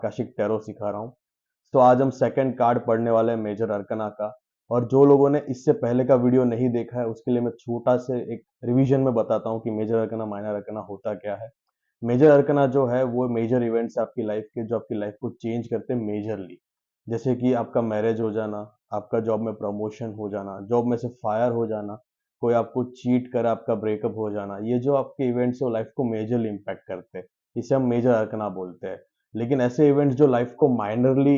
Akashic tarot सिखा रहा हूँ। तो आज हम सेकंड कार्ड पढ़ने वाले हैं मेजर अरकना का। और जो लोगों ने इससे पहले का वीडियो नहीं देखा है उसके लिए मैं छोटा से एक रिवीजन में बताता हूँ कि मेजर अरकना माइनर अरकना होता क्या है। मेजर अरकना जो है वो मेजर इवेंट्स आपकी लाइफ के जो आपकी लाइफ को चेंज करते हैं मेजरली। जैसे कि आपका मैरिज हो जाना, आपका जॉब में प्रमोशन हो जाना, जॉब में से फायर हो जाना, कोई आपको चीट कर आपका ब्रेकअप हो जाना, ये जो आपके इवेंट्स है वो लाइफ को मेजरली इम्पैक्ट करते हैं। इसे हम मेजर अरकना बोलते हैं। लेकिन ऐसे इवेंट्स जो लाइफ को माइनरली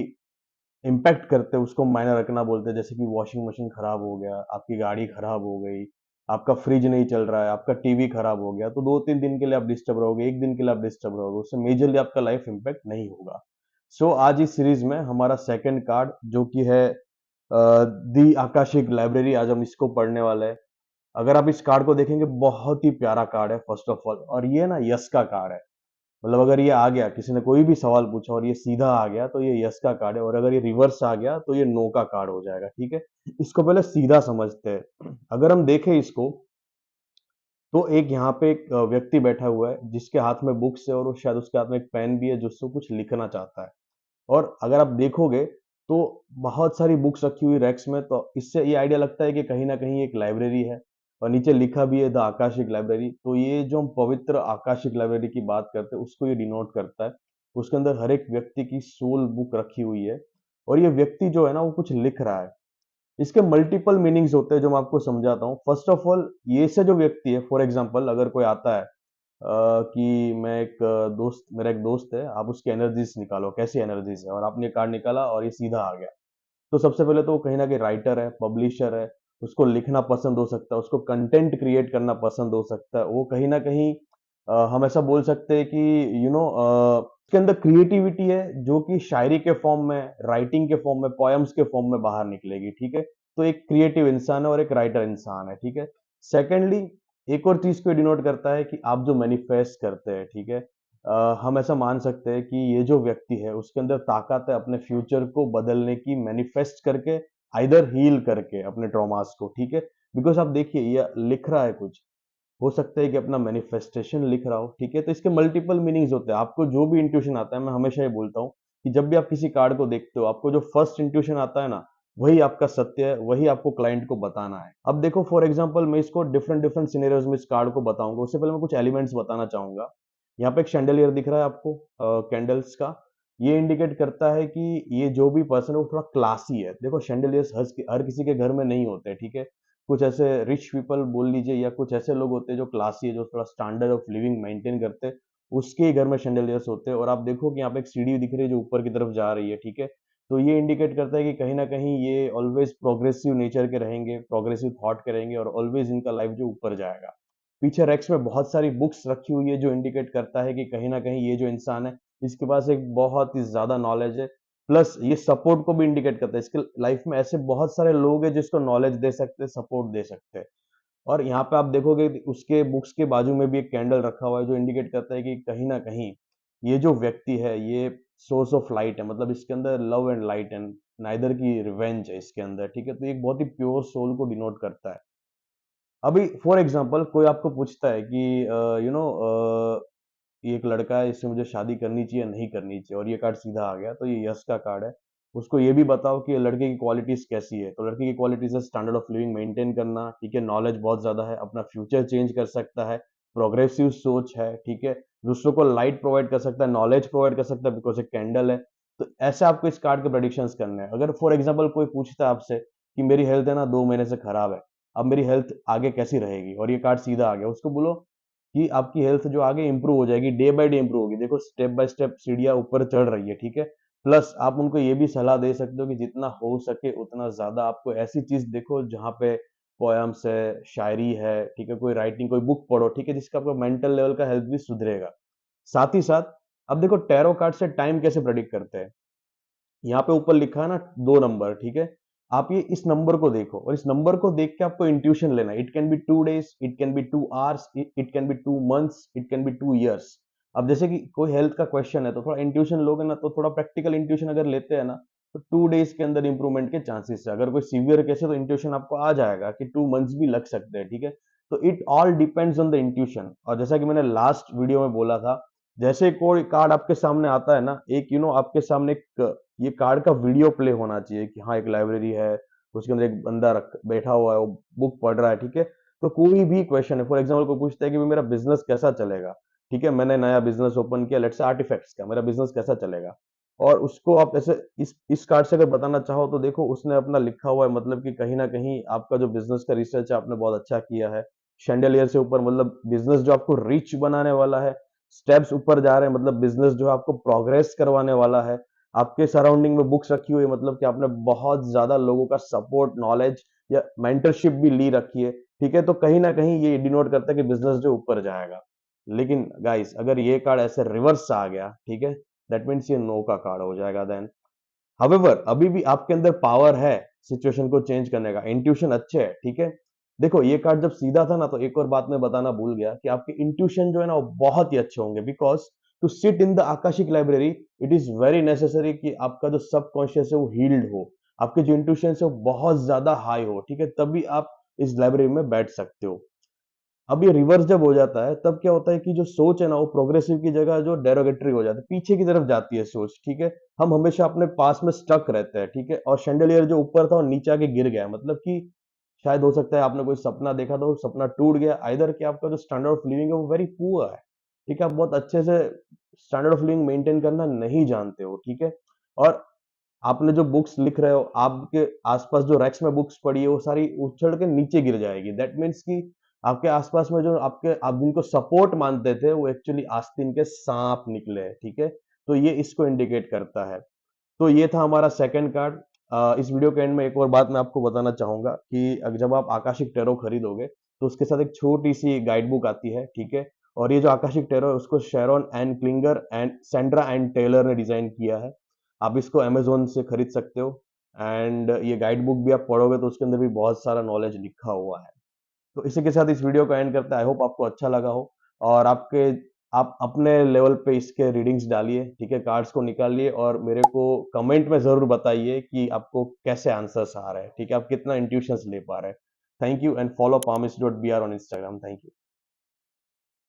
इम्पैक्ट करते हैं उसको मायने रखना बोलते हैं। जैसे कि वॉशिंग मशीन खराब हो गया, आपकी गाड़ी खराब हो गई, आपका फ्रिज नहीं चल रहा है, आपका टीवी खराब हो गया, तो 2-3 दिन के लिए आप डिस्टर्ब रहोगे, 1 दिन के लिए आप डिस्टर्ब रहोगे, उससे मेजरली आपका लाइफ इम्पैक्ट नहीं होगा। सो आज इस सीरीज में हमारा सेकंड कार्ड जो कि है दी आकाशिक लाइब्रेरी, आज हम इसको पढ़ने वाले हैं। अगर आप इस कार्ड को देखेंगे बहुत ही प्यारा कार्ड है फर्स्ट ऑफ ऑल, और ये ना यस का कार्ड है। मतलब अगर ये आ गया, किसी ने कोई भी सवाल पूछा और ये सीधा आ गया तो ये यस का कार्ड है, और अगर ये रिवर्स आ गया तो ये नो का कार्ड हो जाएगा। ठीक है, इसको पहले सीधा समझते हैं। अगर हम देखें इसको, तो एक यहाँ पे एक व्यक्ति बैठा हुआ है जिसके हाथ में बुक्स है, और वो शायद उसके हाथ में एक पेन भी है जो उससे कुछ लिखना चाहता है। और अगर आप देखोगे तो बहुत सारी बुक्स रखी हुई रैक्स में, तो इससे ये आइडिया लगता है कि कहीं ना कहीं एक लाइब्रेरी है। और नीचे लिखा भी है द आकाशिक लाइब्रेरी, तो ये जो हम पवित्र आकाशिक लाइब्रेरी की बात करते हैं उसको ये डिनोट करता है। उसके अंदर हर एक व्यक्ति की सोल बुक रखी हुई है, और ये व्यक्ति जो है ना वो कुछ लिख रहा है। इसके मल्टीपल मीनिंग्स होते हैं जो मैं आपको समझाता हूँ। फर्स्ट ऑफ ऑल, ये से जो व्यक्ति है, फॉर एग्जाम्पल अगर कोई आता है कि मैं एक दोस्त, मेरा एक दोस्त है, आप उसकी एनर्जीज निकालो, कैसी एनर्जीज है, और आपने कार्ड निकाला और ये सीधा आ गया। तो सबसे पहले तो वो कहीं ना कहीं राइटर है, पब्लिशर है, उसको लिखना पसंद हो सकता है, उसको कंटेंट क्रिएट करना पसंद हो सकता है। वो कहीं ना कहीं हम ऐसा बोल सकते हैं कि उसके अंदर क्रिएटिविटी है जो कि शायरी के फॉर्म में, राइटिंग के फॉर्म में, पोएम्स के फॉर्म में बाहर निकलेगी। ठीक है, तो एक क्रिएटिव इंसान है और एक राइटर इंसान है। ठीक है, सेकेंडली एक और चीज को डिनोट करता है कि आप जो मैनिफेस्ट करते हैं, ठीक है, हम ऐसा मान सकते हैं कि ये जो व्यक्ति है उसके अंदर ताकत है अपने फ्यूचर को बदलने की, मैनिफेस्ट करके, आइदर हील करके अपने ट्रॉमास को। ठीक है, बिकॉज आप देखिए ये लिख रहा है कुछ, हो सकता है कि अपना मैनिफेस्टेशन लिख रहा हो। ठीक है, तो इसके मल्टीपल मीनिंग्स होते हैं। आपको जो भी इंट्यूशन आता है, मैं हमेशा ये बोलता हूँ कि जब भी आप किसी कार्ड को देखते हो, आपको जो फर्स्ट इंट्यूशन आता है ना, वही आपका सत्य है, वही आपको क्लाइंट को बताना है। अब देखो फॉर एग्जांपल मैं इसको डिफरेंट डिफरेंट सिनेरियोज में इस कार्ड को बताऊंगा। उससे पहले मैं कुछ एलिमेंट्स बताना चाहूंगा। यहाँ पे एक शैंडलियर दिख रहा है आपको, कैंडल्स का। ये इंडिकेट करता है कि ये जो भी पर्सन है वो थोड़ा क्लासी है। देखो शैंडलियर्स हर किसी के घर में नहीं होते। ठीक है, कुछ ऐसे रिच पीपल बोल लीजिए, या कुछ ऐसे लोग होते हैं जो क्लासी है, जो थोड़ा स्टैंडर्ड ऑफ लिविंग मेंटेन करते हैं, उसके ही घर में शैंडलियर्स होते हैं। और आप देखो कि यहाँ पे एक सीढ़ी दिख रही है जो ऊपर की तरफ जा रही है। ठीक है, तो ये इंडिकेट करता है कि कहीं ना कहीं ये ऑलवेज प्रोग्रेसिव नेचर के रहेंगे, प्रोग्रेसिव थॉट के रहेंगे, और ऑलवेज इनका लाइफ जो ऊपर जाएगा। पीछे रैक्स में बहुत सारी बुक्स रखी हुई है जो इंडिकेट करता है कि कहीं ना कहीं ये जो इंसान है इसके पास एक बहुत ही ज्यादा नॉलेज है। प्लस ये सपोर्ट को भी इंडिकेट करता है। इसके लाइफ में ऐसे बहुत सारे लोग हैं जिसको नॉलेज दे सकते हैं, सपोर्ट दे सकते हैं। और यहाँ पे आप देखोगे कि उसके बुक्स के बाजू में भी एक कैंडल रखा हुआ है जो इंडिकेट करता है कि कहीं ना कहीं ये जो व्यक्ति है ये सोर्स ऑफ लाइट है। मतलब इसके अंदर love and light and neither की रिवेंज है इसके अंदर। ठीक है, तो ये एक बहुत ही प्योर सोल को डिनोट करता है। अभी फॉर एग्जांपल कोई आपको पूछता है कि यू नो ये एक लड़का है, इससे मुझे शादी करनी चाहिए या नहीं करनी चाहिए, और ये कार्ड सीधा आ गया, तो ये यस का कार्ड है। उसको ये भी बताओ कि लड़के की क्वालिटीज कैसी है, तो लड़के की क्वालिटीज है स्टैंडर्ड ऑफ लिविंग मेंटेन करना। ठीक है, नॉलेज बहुत ज्यादा है, अपना फ्यूचर चेंज कर सकता है, प्रोग्रेसिव सोच है। ठीक है, दूसरों को लाइट प्रोवाइड कर सकता है, नॉलेज प्रोवाइड कर सकता है, बिकॉज एक कैंडल है। तो ऐसे आपको इस कार्ड के प्रेडिक्शन करने हैं। अगर फॉर एग्जाम्पल कोई पूछता है आपसे कि मेरी हेल्थ है ना 2 महीने से खराब है, अब मेरी हेल्थ आगे कैसी रहेगी, और ये कार्ड सीधा आ गया, उसको बोलो कि आपकी हेल्थ जो आगे इंप्रूव हो जाएगी, डे बाय डे इंप्रूव होगी। देखो स्टेप बाय स्टेप सीढ़ियां ऊपर चढ़ रही है। ठीक है, प्लस आप उनको ये भी सलाह दे सकते हो कि जितना हो सके उतना ज्यादा आपको ऐसी चीज देखो जहाँ पे पोएम्स है, शायरी है। ठीक है, कोई राइटिंग, कोई बुक पढ़ो। ठीक है, जिसका आपका मेंटल लेवल का हेल्थ भी सुधरेगा। साथ ही साथ अब देखो टैरो कार्ड से टाइम कैसे प्रेडिक्ट करते हैं। यहाँ पे ऊपर लिखा है ना 2 नंबर। ठीक है, आप ये इस नंबर को देखो, और इस नंबर को देख के आपको इंट्यूशन लेना है। It can be 2 days, it can be 2 hours, it can be 2 months, it can be 2 years. अब जैसे कि कोई हेल्थ का क्वेश्चन है तो थोड़ा इंट्यूशन लोगे ना, तो थोड़ा प्रैक्टिकल इंट्यूशन अगर लेते हैं ना, तो 2 डेज के अंदर इंप्रूवमेंट के चांसेस है। अगर कोई सीवियर केस है तो इंट्यूशन आपको आ जाएगा कि 2 मंथ्स भी लग सकते हैं। ठीक है, तो it all depends on the intuition. और जैसा कि मैंने लास्ट वीडियो में बोला था जैसे कोई कार्ड आपके सामने आता है ना, एक आपके सामने एक ये कार्ड का वीडियो प्ले होना चाहिए कि हाँ एक लाइब्रेरी है, उसके अंदर एक बंदा बैठा हुआ है, वो बुक पढ़ रहा है, ठीक है। तो कोई भी क्वेश्चन है, फॉर एग्जाम्पल कोई पूछता है कि भाई मेरा बिजनेस कैसा चलेगा, ठीक है, मैंने नया बिजनेस ओपन किया, लेट्स से आर्टिफैक्ट्स का, मेरा बिजनेस कैसा चलेगा। और उसको आप ऐसे इस कार्ड से अगर बताना चाहो तो देखो उसने अपना लिखा हुआ है, मतलब कि कहीं ना कहीं आपका जो बिजनेस का रिसर्च है आपने बहुत अच्छा किया है। शैंडलियर से ऊपर, मतलब बिजनेस जो आपको रिच बनाने वाला है, स्टेप्स ऊपर जा रहे हैं, मतलब बिजनेस जो है आपको प्रोग्रेस करवाने वाला है। आपके सराउंडिंग में बुक्स रखी हुई है, मतलब कि आपने बहुत ज्यादा लोगों का सपोर्ट, नॉलेज या मेंटरशिप भी ली रखी है, ठीक है। तो कहीं ना कहीं ये डिनोट करता है कि बिजनेस जो ऊपर जाएगा। लेकिन गाइस अगर ये कार्ड ऐसे रिवर्स आ गया, ठीक है, दैट मीन्स ये नो का कार्ड हो जाएगा देन। हाउएवर अभी भी आपके अंदर पावर है सिचुएशन को चेंज करने का, इंट्यूशन अच्छे है, ठीक है। देखो ये कार्ड जब सीधा था ना, तो एक और बात मैं बताना भूल गया कि आपके इंट्यूशन जो है ना वो बहुत ही अच्छे होंगे, because to sit in the Akashic library it is very necessary कि आपका जो सबकॉन्शियस है वो हील्ड हो, आपके जो इंट्यूशन है वो बहुत ज्यादा हाई हो, ठीक है, तभी आप इस लाइब्रेरी में बैठ सकते हो। अब ये रिवर्स जब हो जाता है तब क्या होता है कि जो सोच है ना वो प्रोग्रेसिव की जगह जो डेरोगेटरी हो जाती है, पीछे की तरफ जाती है सोच, ठीक है। हम हमेशा अपने पास में स्टक रहते हैं, ठीक है, और शैंडलियर जो ऊपर था वो नीचे आके गिर गया, मतलब कि शायद हो सकता है आपने कोई सपना देखा था, वो सपना टूट गया, आइदर कि आपका जो स्टैंडर्ड ऑफ लिविंग है वो वेरी पुअर है, ठीक है, आप बहुत अच्छे से स्टैंडर्ड ऑफ लिविंग मेंटेन करना नहीं जानते हो, ठीक है। और आपने जो बुक्स लिख रहे हो, आपके आसपास जो रैक्स में बुक्स पड़ी है वो सारी उछड़ के नीचे गिर जाएगी, दैट मीन्स कि आपके आसपास में जो आप जिनको सपोर्ट मानते थे वो एक्चुअली आस्तीन के सांप निकले हैं, ठीक है। तो ये इसको इंडिकेट करता है। तो ये था हमारा सेकंड कार्ड। इस वीडियो के एंड में एक और बात मैं आपको बताना चाहूंगा कि जब आप आकाशिक टैरो खरीदोगे तो उसके साथ एक छोटी सी गाइड बुक आती है, ठीक है। और ये जो आकाशिक टैरो है उसको Sharon and Klinger and Sandra and Taylor ने डिजाइन किया है। आप इसको अमेजोन से खरीद सकते हो। एंड ये गाइड बुक भी आप पढ़ोगे तो उसके अंदर भी बहुत सारा नॉलेज लिखा हुआ है। तो इसी के साथ इस वीडियो को एंड करते हैं। आई होप आपको अच्छा लगा हो, और आप अपने लेवल पे इसके रीडिंग्स डालिए, ठीक है, कार्ड्स को निकालिए और मेरे को कमेंट में जरूर बताइए कि आपको कैसे आंसर्स आ रहे हैं, ठीक है, आप कितना इंट्यूशंस ले पा रहे हैं। Thank you and follow promise.br on Instagram. Thank you.